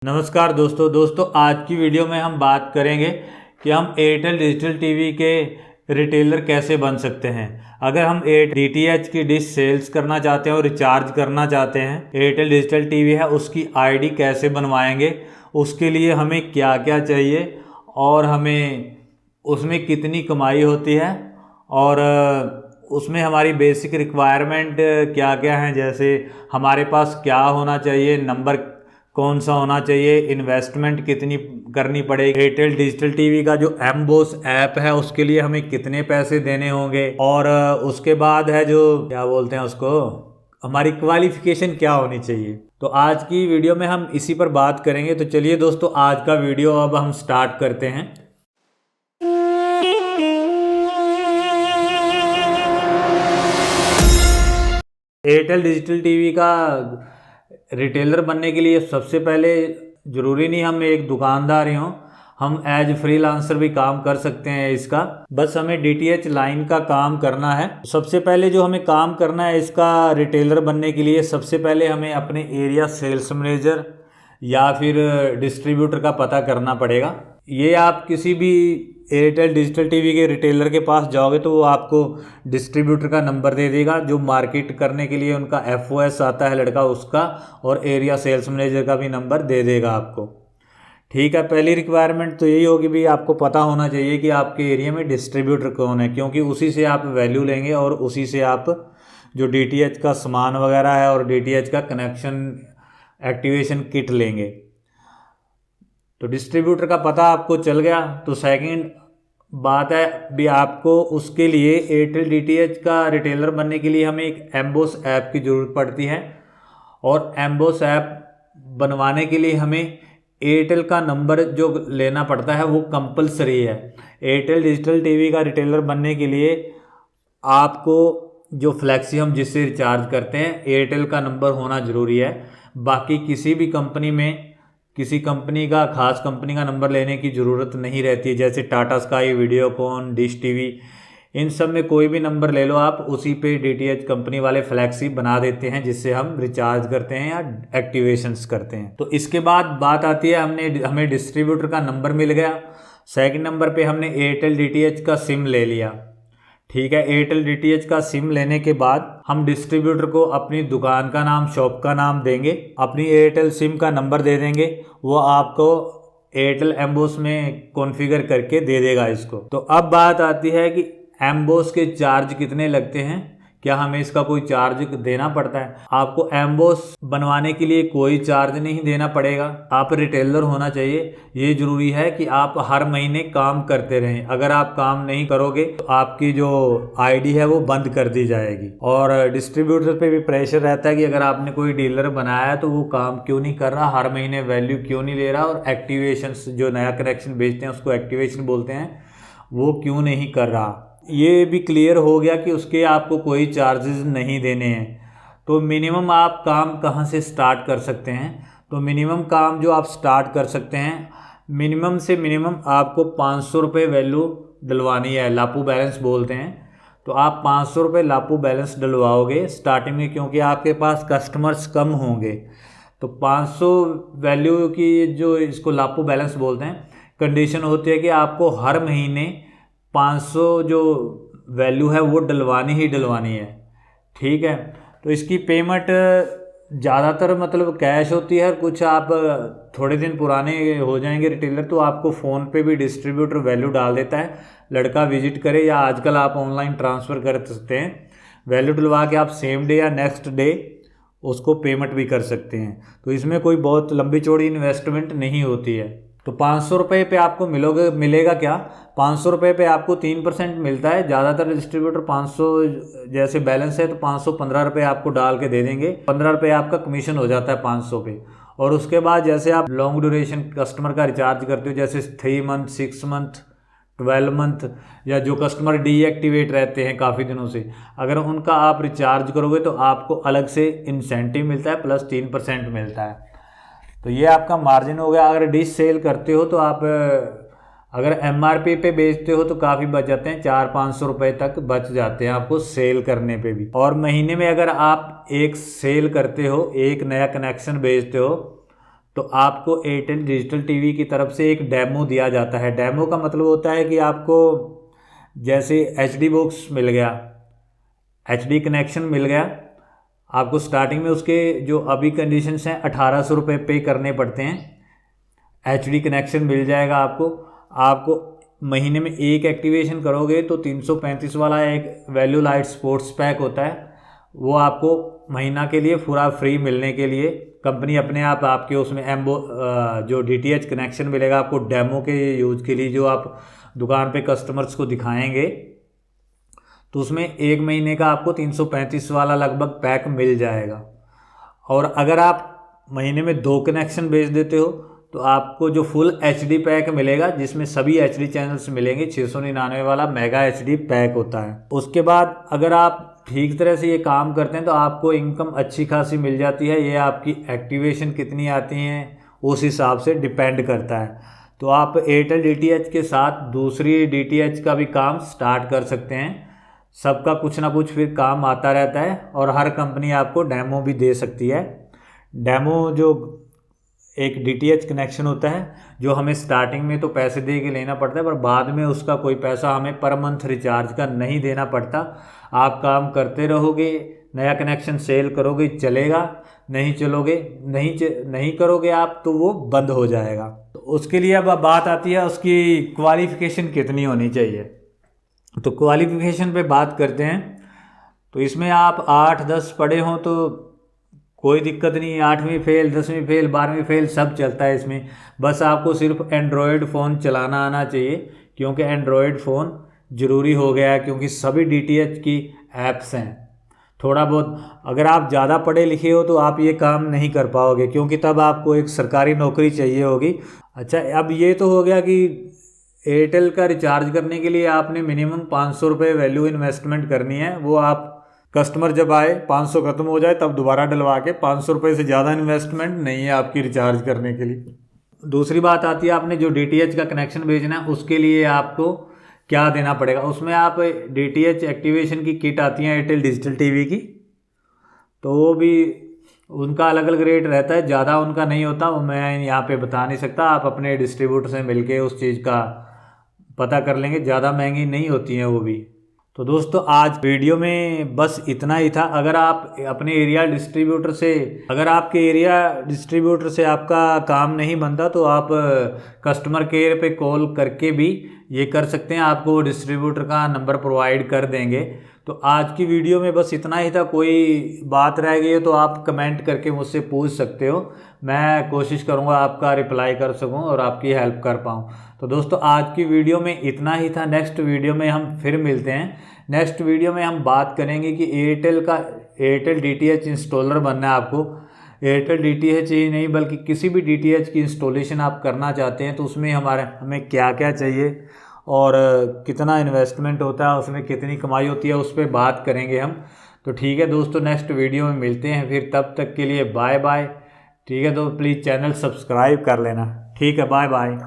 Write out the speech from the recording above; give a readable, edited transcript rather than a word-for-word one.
नमस्कार दोस्तों आज की वीडियो में हम बात करेंगे कि हम एयरटेल डिजिटल टीवी के रिटेलर कैसे बन सकते हैं। अगर हम DTH की डिश सेल्स करना चाहते हैं और रिचार्ज करना चाहते हैं, एयरटेल डिजिटल टीवी है उसकी आईडी कैसे बनवाएंगे, उसके लिए हमें क्या क्या चाहिए और हमें उसमें कितनी कमाई होती है और उसमें हमारी बेसिक रिक्वायरमेंट क्या क्या हैं, जैसे हमारे पास क्या होना चाहिए, नंबर कौन सा होना चाहिए, इन्वेस्टमेंट कितनी करनी पड़ेगी, एयरटेल डिजिटल टीवी का जो एमबॉस ऐप है उसके लिए हमें कितने पैसे देने होंगे, और उसके बाद है जो क्या बोलते हैं उसको, हमारी क्वालिफिकेशन क्या होनी चाहिए। तो आज की वीडियो में हम इसी पर बात करेंगे। तो चलिए दोस्तों, आज का वीडियो अब हम स्टार्ट करते हैं। एयरटेल डिजिटल टीवी का रिटेलर बनने के लिए सबसे पहले ज़रूरी नहीं हम एक दुकानदार ही हों, हम एज फ्रीलांसर भी काम कर सकते हैं इसका। बस हमें DTH लाइन का काम करना है। सबसे पहले जो हमें काम करना है इसका रिटेलर बनने के लिए, सबसे पहले हमें अपने एरिया सेल्स मैनेजर या फिर डिस्ट्रीब्यूटर का पता करना पड़ेगा। ये आप किसी भी एयरटेल डिजिटल टीवी के रिटेलर के पास जाओगे तो वो आपको डिस्ट्रीब्यूटर का नंबर दे देगा, जो मार्केट करने के लिए उनका FOS आता है लड़का उसका, और एरिया सेल्स मैनेजर का भी नंबर दे देगा आपको। ठीक है, पहली रिक्वायरमेंट तो यही होगी भी आपको पता होना चाहिए कि आपके एरिया में डिस्ट्रीब्यूटर कौन है, क्योंकि उसी से आप वैल्यू लेंगे और उसी से आप जो DTH का सामान वगैरह है और DTH का कनेक्शन एक्टिवेशन किट लेंगे। तो डिस्ट्रीब्यूटर का पता आपको चल गया, तो सेकंड बात है भी आपको उसके लिए एयरटेल DTH का रिटेलर बनने के लिए हमें एक एम्बोस ऐप की ज़रूरत पड़ती है, और एम्बोस ऐप बनवाने के लिए हमें एयरटेल का नंबर जो लेना पड़ता है वो कंपलसरी है। एयरटेल डिजिटल टीवी का रिटेलर बनने के लिए आपको जो फ्लैक्सी हम जिससे रिचार्ज करते हैं एयरटेल का नंबर होना ज़रूरी है। बाकी किसी भी कंपनी में किसी कंपनी का खास कंपनी का नंबर लेने की ज़रूरत नहीं रहती, जैसे Tata sky, Videocon, dish TV, इन सब में कोई भी नंबर ले लो आप, उसी पे DTH कंपनी वाले फ्लैक्सी बना देते हैं जिससे हम रिचार्ज करते हैं या एक्टिवेशंस करते हैं। तो इसके बाद बात आती है हमें डिस्ट्रीब्यूटर का नंबर मिल गया। सेकंड नंबर पे हमने एयरटेल DTH का सिम ले लिया। ठीक है, एयरटेल DTH का सिम लेने के बाद हम डिस्ट्रीब्यूटर को अपनी दुकान का नाम, शॉप का नाम देंगे, अपनी एयरटेल सिम का नंबर दे देंगे, वो आपको एयरटेल एम्बोस में कॉन्फ़िगर करके दे देगा इसको। तो अब बात आती है कि एम्बोस के चार्ज कितने लगते हैं, क्या हमें इसका कोई चार्ज देना पड़ता है। आपको एम्बोस बनवाने के लिए कोई चार्ज नहीं देना पड़ेगा। आप रिटेलर होना चाहिए, ये ज़रूरी है कि आप हर महीने काम करते रहें। अगर आप काम नहीं करोगे तो आपकी जो आईडी है वो बंद कर दी जाएगी, और डिस्ट्रीब्यूटर पे भी प्रेशर रहता है कि अगर आपने कोई डीलर बनाया है तो वो काम क्यों नहीं कर रहा, हर महीने वैल्यू क्यों नहीं ले रहा, और एक्टिवेशन जो नया कनेक्शन बेचते हैं उसको एक्टिवेशन बोलते हैं, वो क्यों नहीं कर रहा। ये भी क्लियर हो गया कि उसके आपको कोई चार्जेस नहीं देने हैं। तो मिनिमम आप काम कहाँ से स्टार्ट कर सकते हैं, तो मिनिमम काम जो आप स्टार्ट कर सकते हैं, मिनिमम से मिनिमम आपको 500 रुपये वैल्यू डलवानी है, लापू बैलेंस बोलते हैं। तो आप 500 रुपये लापू बैलेंस डलवाओगे स्टार्टिंग में, क्योंकि आपके पास कस्टमर्स कम होंगे। तो 500 वैल्यू की जो इसको लापू बैलेंस बोलते हैं, कंडीशन होती है कि आपको हर महीने 500 जो वैल्यू है वो डलवानी ही डलवानी है। ठीक है, तो इसकी पेमेंट ज़्यादातर मतलब कैश होती है, कुछ आप थोड़े दिन पुराने हो जाएंगे रिटेलर तो आपको फ़ोन पे भी डिस्ट्रीब्यूटर वैल्यू डाल देता है, लड़का विजिट करे, या आजकल आप ऑनलाइन ट्रांसफ़र कर सकते हैं। वैल्यू डलवा के आप सेम डे या नेक्स्ट डे उसको पेमेंट भी कर सकते हैं। तो इसमें कोई बहुत लंबी चौड़ी इन्वेस्टमेंट नहीं होती है। तो 500 रुपये पे आपको मिलेगा क्या, 500 रुपये पे आपको 3% मिलता है। ज़्यादातर डिस्ट्रीब्यूटर 500 जैसे बैलेंस है तो 515 रुपये आपको डाल के दे देंगे, 15 रुपये आपका कमीशन हो जाता है 500 पे। और उसके बाद जैसे आप लॉन्ग ड्यूरेशन कस्टमर का रिचार्ज करते हो, जैसे 3 मंथ, 6 मंथ, 12 मंथ, या जो कस्टमर डीएक्टिवेट रहते हैं काफ़ी दिनों से, अगर उनका आप रिचार्ज करोगे तो आपको अलग से इंसेंटिव मिलता है, प्लस 3% मिलता है। तो ये आपका मार्जिन हो गया। अगर डिश सेल करते हो तो आप अगर MRP पे बेचते हो तो काफ़ी बच जाते हैं, 400-500 रुपये तक बच जाते हैं आपको सेल करने पे भी। और महीने में अगर आप एक सेल करते हो, एक नया कनेक्शन बेचते हो, तो आपको एयरटेल डिजिटल टीवी की तरफ से एक डेमो दिया जाता है। डेमो का मतलब होता है कि आपको जैसे एचडी बॉक्स मिल गया, एचडी कनेक्शन मिल गया, आपको स्टार्टिंग में उसके जो अभी कंडीशंस हैं 1800 रुपये पे करने पड़ते हैं। एचडी कनेक्शन मिल जाएगा आपको महीने में एक एक्टिवेशन करोगे तो 335 वाला एक वैल्यू लाइट स्पोर्ट्स पैक होता है, वो आपको महीना के लिए पूरा फ्री मिलने के लिए कंपनी अपने आप आपके उसमें जो डीटीएच कनेक्शन मिलेगा आपको डेमो के यूज़ के लिए, जो आप दुकान पे कस्टमर्स को दिखाएंगे, तो उसमें एक महीने का आपको 335 वाला लगभग पैक मिल जाएगा। और अगर आप महीने में 2 कनेक्शन बेच देते हो तो आपको जो फुल एचडी पैक मिलेगा, जिसमें सभी एचडी चैनल्स मिलेंगे, 699 वाला मेगा एचडी पैक होता है। उसके बाद अगर आप ठीक तरह से ये काम करते हैं तो आपको इनकम अच्छी खासी मिल जाती है। ये आपकी एक्टिवेशन कितनी आती हैं उस हिसाब से डिपेंड करता है। तो आप एयरटेल डीटीएच के साथ दूसरी डीटीएच का भी काम स्टार्ट कर सकते हैं। सबका कुछ ना कुछ फिर काम आता रहता है और हर कंपनी आपको डेमो भी दे सकती है। डेमो जो एक डीटीएच कनेक्शन होता है जो हमें स्टार्टिंग में तो पैसे दे के लेना पड़ता है, पर बाद में उसका कोई पैसा हमें पर मंथ रिचार्ज का नहीं देना पड़ता। आप काम करते रहोगे, नया कनेक्शन सेल करोगे चलेगा, नहीं करोगे आप तो वो बंद हो जाएगा। तो उसके लिए अब बात आती है उसकी क्वालिफ़िकेशन कितनी होनी चाहिए। तो क्वालिफ़िकेशन पे बात करते हैं। तो इसमें आप 8-10 पढ़े हों तो कोई दिक्कत नहीं है, 8वीं फेल, 10वीं फेल, 12वीं फेल सब चलता है इसमें। बस आपको सिर्फ एंड्रॉयड फ़ोन चलाना आना चाहिए, क्योंकि एंड्रॉयड फ़ोन ज़रूरी हो गया है, क्योंकि सभी डीटीएच की ऐप्स हैं। थोड़ा बहुत अगर आप ज़्यादा पढ़े लिखे हो तो आप ये काम नहीं कर पाओगे, क्योंकि तब आपको एक सरकारी नौकरी चाहिए होगी। अच्छा, अब ये तो हो गया कि एयरटेल का रिचार्ज करने के लिए आपने मिनिमम 500 रुपये वैल्यू इन्वेस्टमेंट करनी है। वो आप कस्टमर जब आए 500 ख़त्म हो जाए तब दोबारा डलवा के, 500 रुपये से ज़्यादा इन्वेस्टमेंट नहीं है आपकी रिचार्ज करने के लिए। दूसरी बात आती है, आपने जो डीटीएच का कनेक्शन भेजना है उसके लिए आपको क्या देना पड़ेगा। उसमें आप डीटीएच एक्टिवेशन की किट आती है एयरटेल डिजिटल टीवी की, तो वो भी उनका अलग अलग रेट रहता है, ज़्यादा उनका नहीं होता, वो मैं यहाँ पे बता नहीं सकता। आप अपने डिस्ट्रीब्यूटर से मिलके उस चीज़ का पता कर लेंगे, ज़्यादा महंगी नहीं होती हैं वो भी। तो दोस्तों आज वीडियो में बस इतना ही था। अगर आप अपने एरिया डिस्ट्रीब्यूटर से, अगर आपके एरिया डिस्ट्रीब्यूटर से आपका काम नहीं बनता तो आप कस्टमर केयर पे कॉल करके भी ये कर सकते हैं, आपको डिस्ट्रीब्यूटर का नंबर प्रोवाइड कर देंगे। तो आज की वीडियो में बस इतना ही था। कोई बात रह गई है तो आप कमेंट करके मुझसे पूछ सकते हो, मैं कोशिश करूँगा आपका रिप्लाई कर सकूँ और आपकी हेल्प कर पाऊँ। तो दोस्तों आज की वीडियो में इतना ही था। नेक्स्ट वीडियो में हम फिर मिलते हैं। नेक्स्ट वीडियो में हम बात करेंगे कि एयरटेल डीटीएच इंस्टॉलर बनना है आपको। एयरटेल डीटीएच ही नहीं बल्कि किसी भी डीटीएच की इंस्टॉलेशन आप करना चाहते हैं तो उसमें हमें क्या क्या चाहिए और कितना इन्वेस्टमेंट होता है, उसमें कितनी कमाई होती है, उस पर बात करेंगे हम। तो ठीक है दोस्तों, नेक्स्ट वीडियो में मिलते हैं फिर। तब तक के लिए बाय बाय। ठीक है, तो प्लीज़ चैनल सब्सक्राइब कर लेना। ठीक है, बाय बाय।